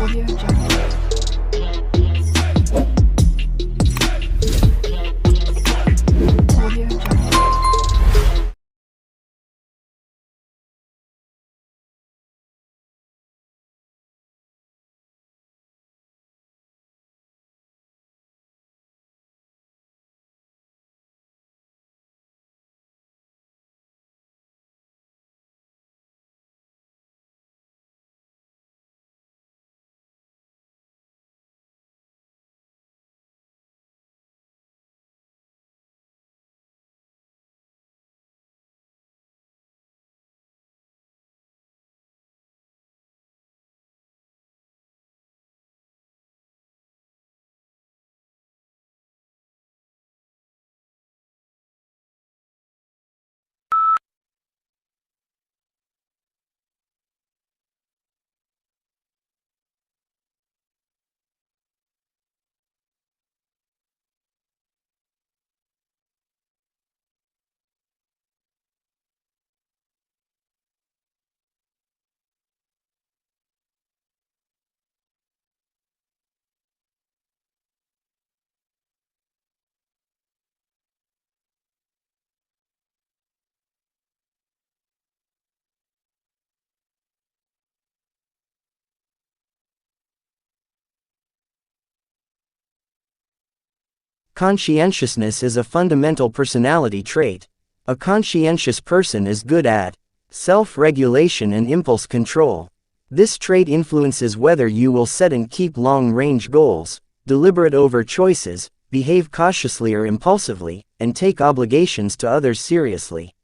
Audio Jungle. Audio Jungle. Conscientiousness is a fundamental personality trait. A conscientious person is good at self-regulation and impulse control. This trait influences whether you will set and keep long-range goals, deliberate over choices, behave cautiously or impulsively, and take obligations to others seriously.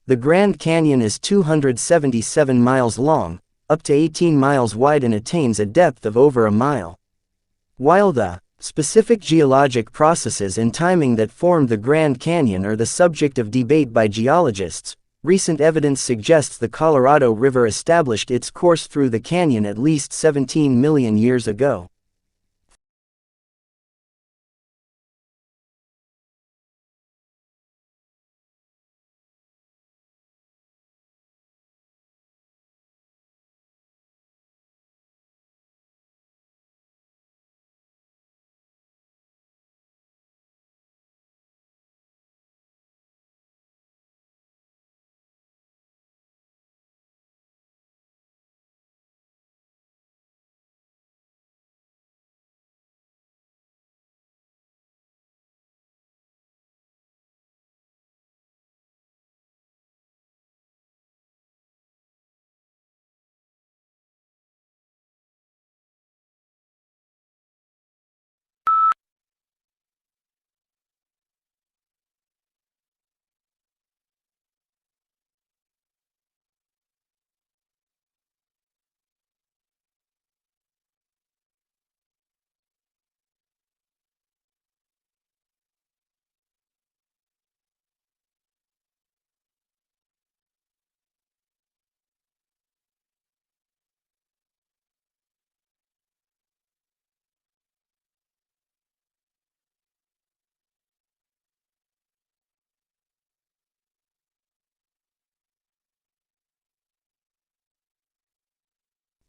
The Grand Canyon is 277 miles long, up to 18 miles wide, and attains a depth of over a mile. While the specific geologic processes and timing that formed the Grand Canyon are the subject of debate by geologists, recent evidence suggests the Colorado River established its course through the canyon at least 17 million years ago.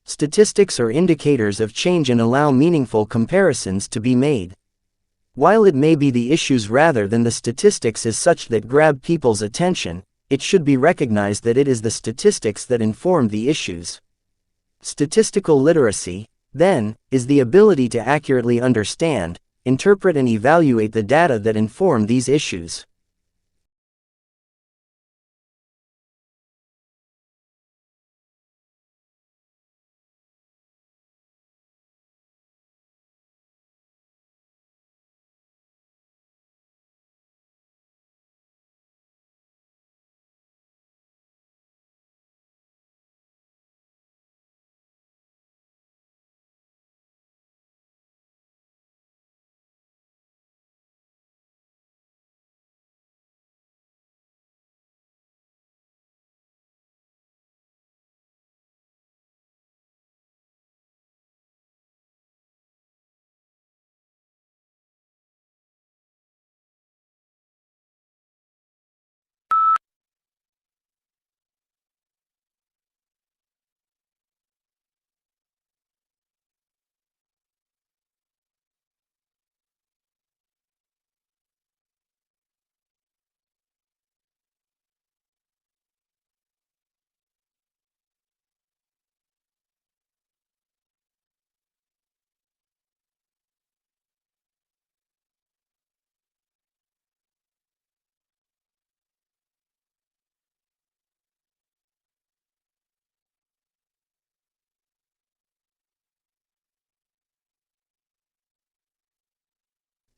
Statistics are indicators of change and allow meaningful comparisons to be made. While it may be the issues rather than the statistics as such that grab people's attention, it should be recognized that it is the statistics that inform the issues. Statistical literacy, then, is the ability to accurately understand, interpret and evaluate the data that inform these issues.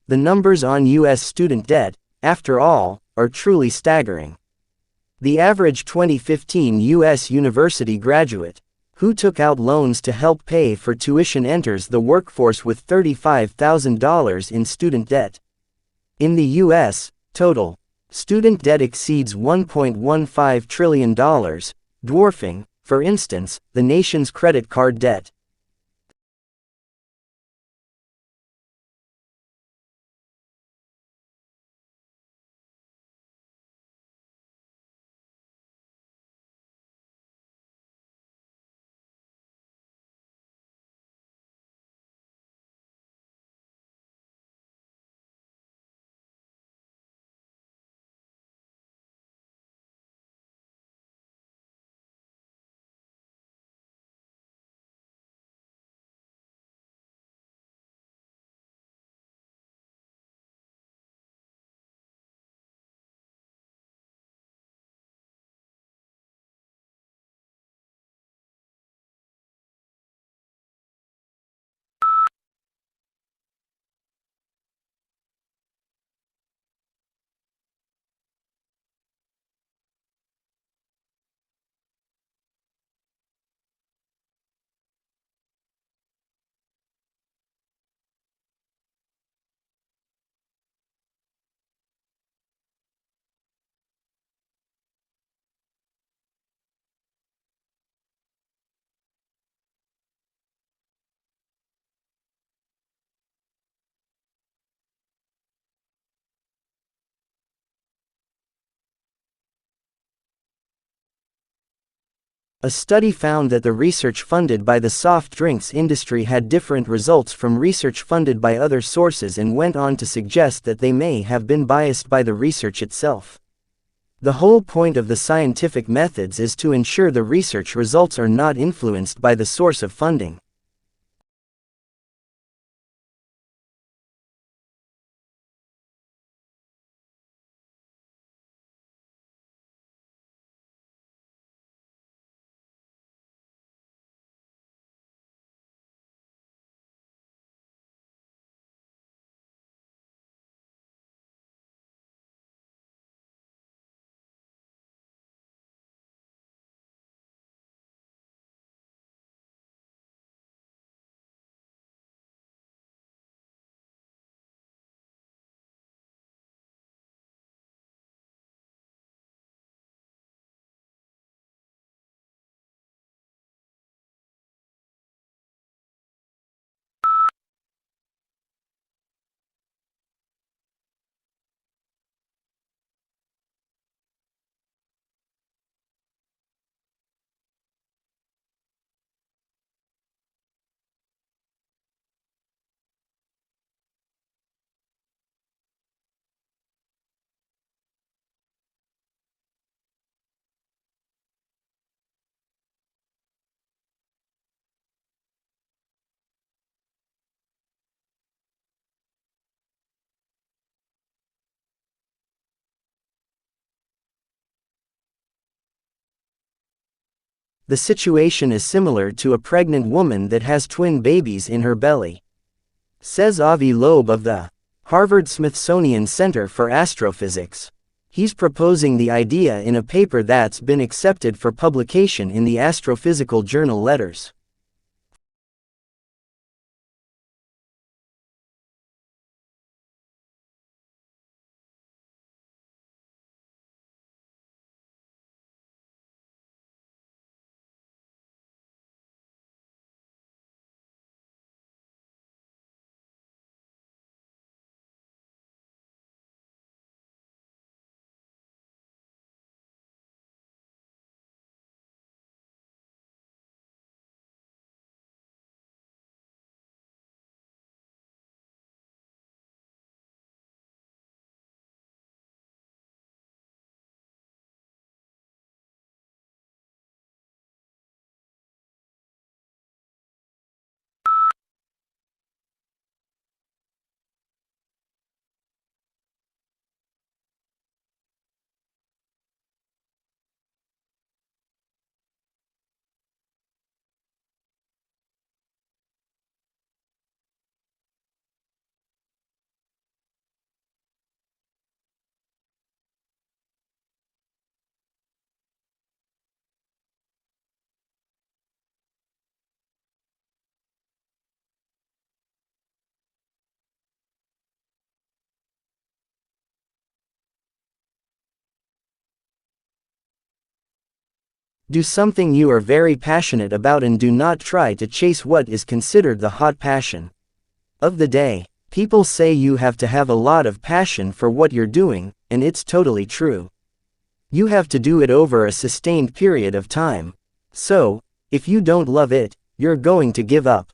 The numbers on U.S. student debt, after all, are truly staggering. The average 2015 U.S. university graduate, who took out loans to help pay for tuition, enters the workforce with $35,000 in student debt. In the U.S., total student debt exceeds $1.15 trillion, dwarfing, for instance, the nation's credit card debt. A study found that the research funded by the soft drinks industry had different results from research funded by other sources, and went on to suggest that they may have been biased by the research itself. The whole point of the scientific methods is to ensure the research results are not influenced by the source of funding. The situation is similar to a pregnant woman that has twin babies in her belly. Says 𝗧𝗶𝗽𝗀 of the Harvard-Smithsonian Center for Astrophysics. He's proposing the idea in a paper that's been accepted for publication in the astrophysical journal Letters. Do something you are very passionate about and do not try to chase what is considered the hot passion of the day. People say you have to have a lot of passion for what you're doing, and it's totally true. You have to do it over a sustained period of time. So, if you don't love it, you're going to give up.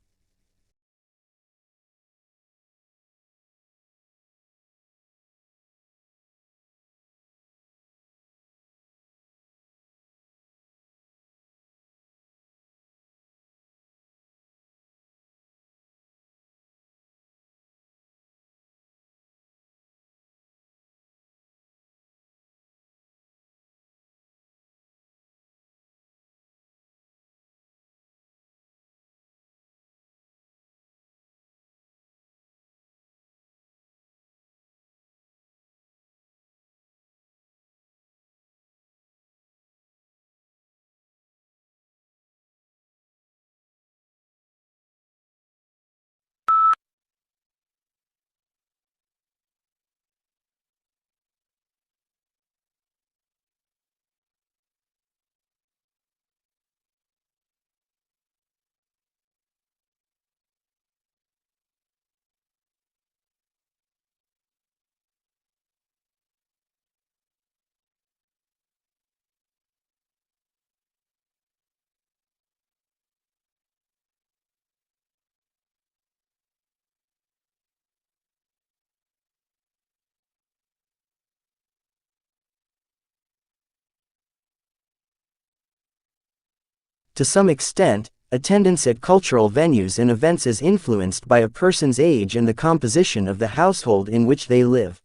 To some extent, attendance at cultural venues and events is influenced by a person's age and the composition of the household in which they live.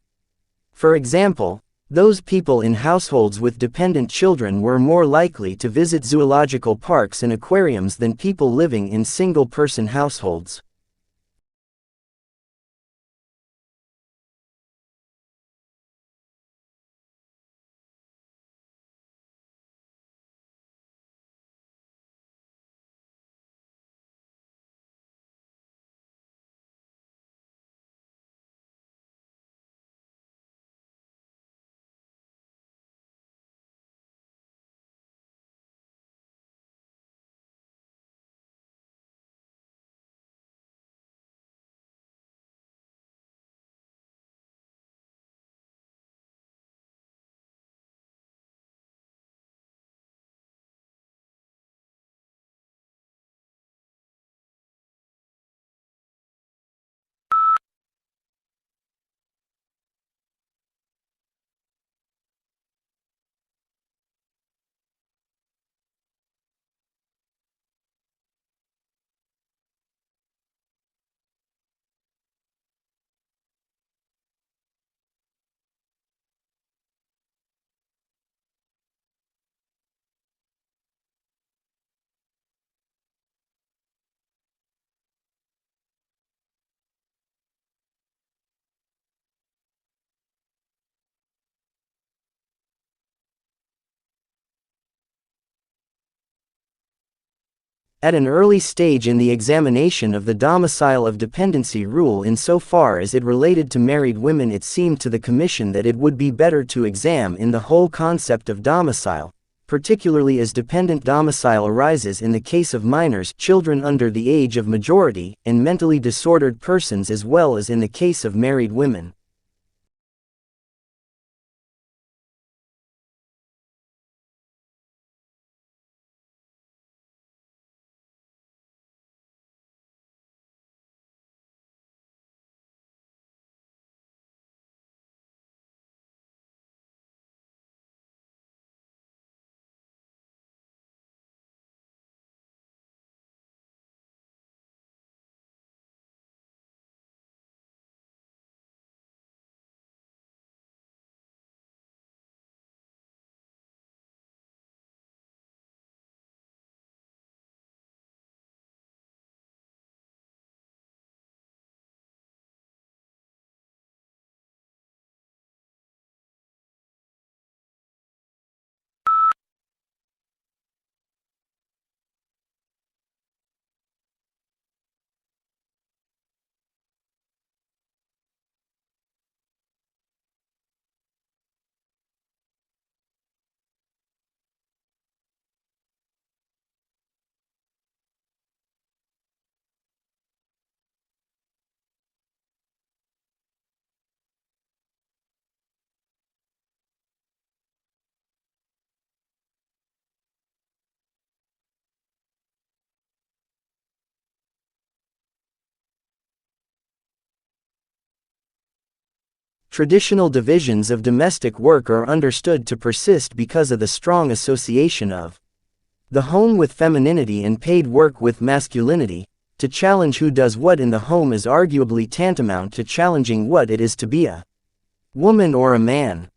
For example, those people in households with dependent children were more likely to visit zoological parks and aquariums than people living in single-person households. at an early stage in the examination of the domicile of dependency rule insofar as it related to married women, it seemed to the Commission that it would be better to examine the whole concept of domicile, particularly as dependent domicile arises in the case of minors, children under the age of majority, and mentally disordered persons, as well as in the case of married women. Traditional divisions of domestic work are understood to persist because of the strong association of the home with femininity and paid work with masculinity. To challenge who does what in the home is arguably tantamount to challenging what it is to be a woman or a man.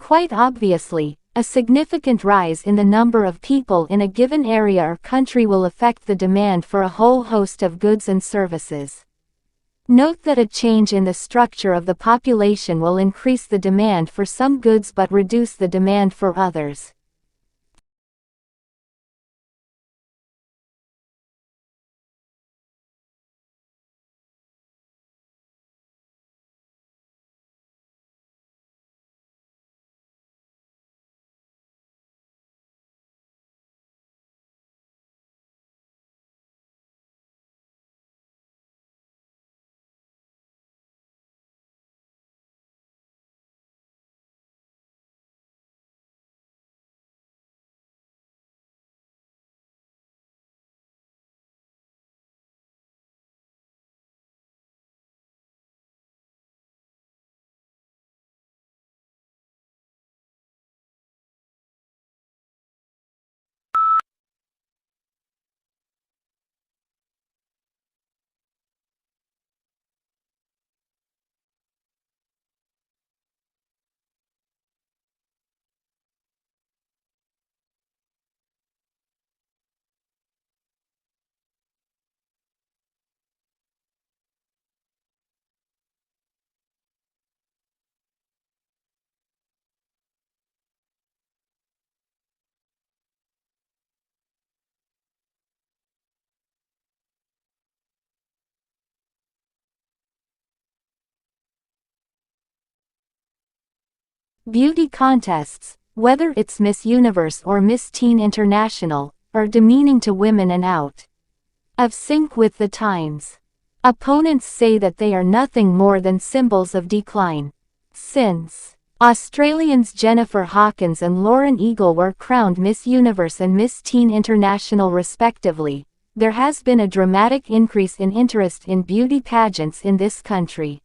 Quite obviously, a significant rise in the number of people in a given area or country will affect the demand for a whole host of goods and services. Note that a change in the structure of the population will increase the demand for some goods but reduce the demand for others. Beauty contests, whether it's Miss Universe or Miss Teen International, are demeaning to women and out of sync with the times. Opponents say that they are nothing more than symbols of decline. Since Australians Jennifer Hawkins and Lauren Eagle were crowned Miss Universe and Miss Teen International respectively, there has been a dramatic increase in interest in beauty pageants in this country.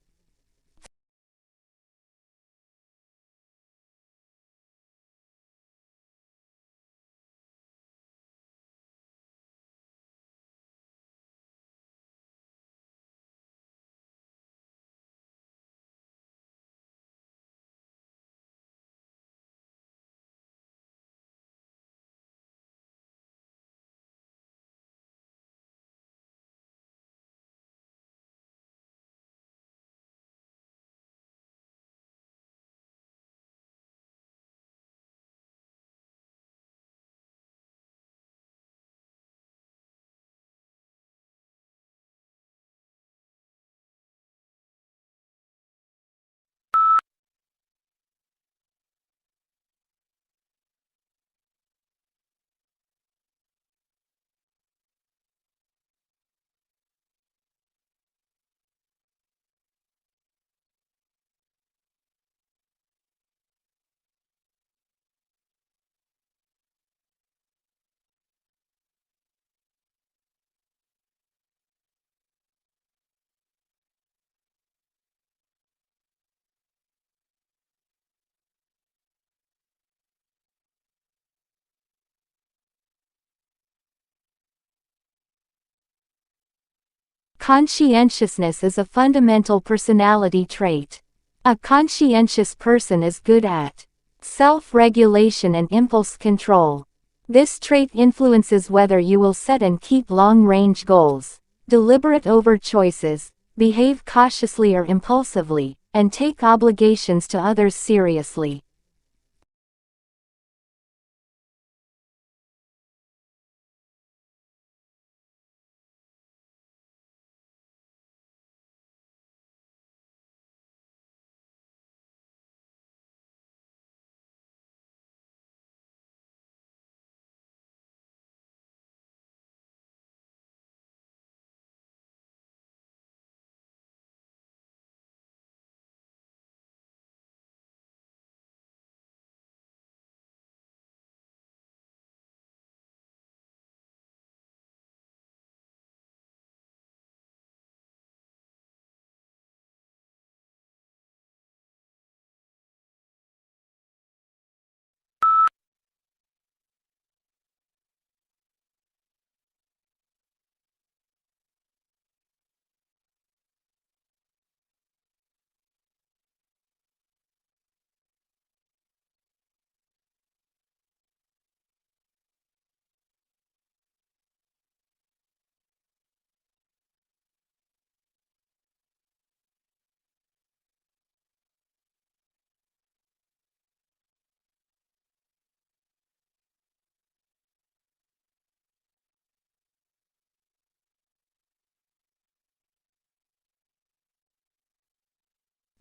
Conscientiousness is a fundamental personality trait. A conscientious person is good at self-regulation and impulse control. This trait influences whether you will set and keep long-range goals, deliberate over choices, behave cautiously or impulsively, and take obligations to others seriously.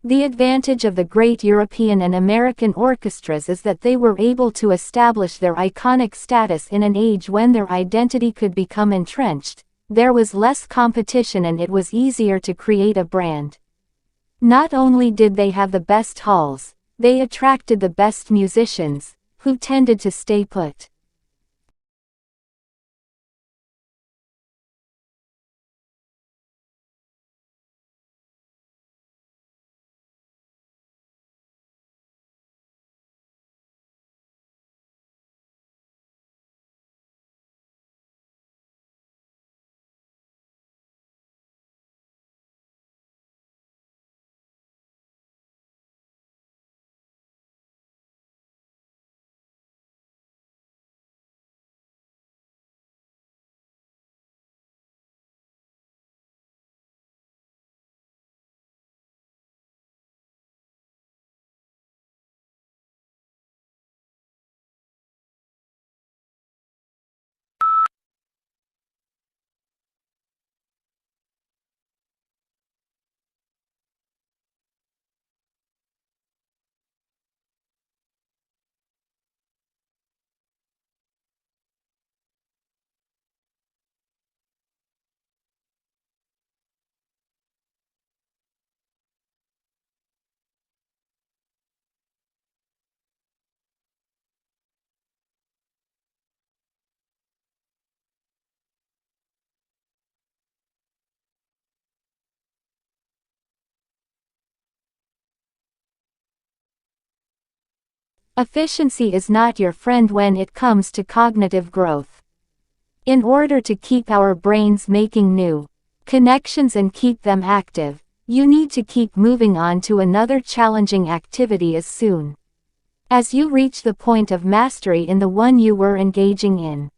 The advantage of the great European and American orchestras is that they were able to establish their iconic status in an age when their identity could become entrenched. There was less competition and it was easier to create a brand. Not only did they have the best halls, they attracted the best musicians, who tended to stay put. Efficiency is not your friend when it comes to cognitive growth. In order to keep our brains making new connections and keep them active, you need to keep moving on to another challenging activity as soon as you reach the point of mastery in the one you were engaging in.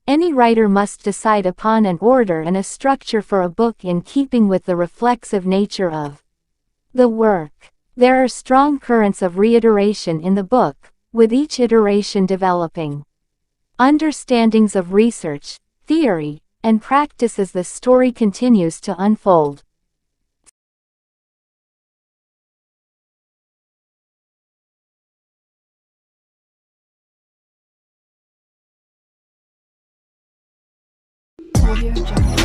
Any writer must decide upon an order and a structure for a book in keeping with the reflexive nature of the work. There are strong currents of reiteration in the book, with each iteration developing understandings of research, theory, and practice as the story continues to unfold. Audio Jungle.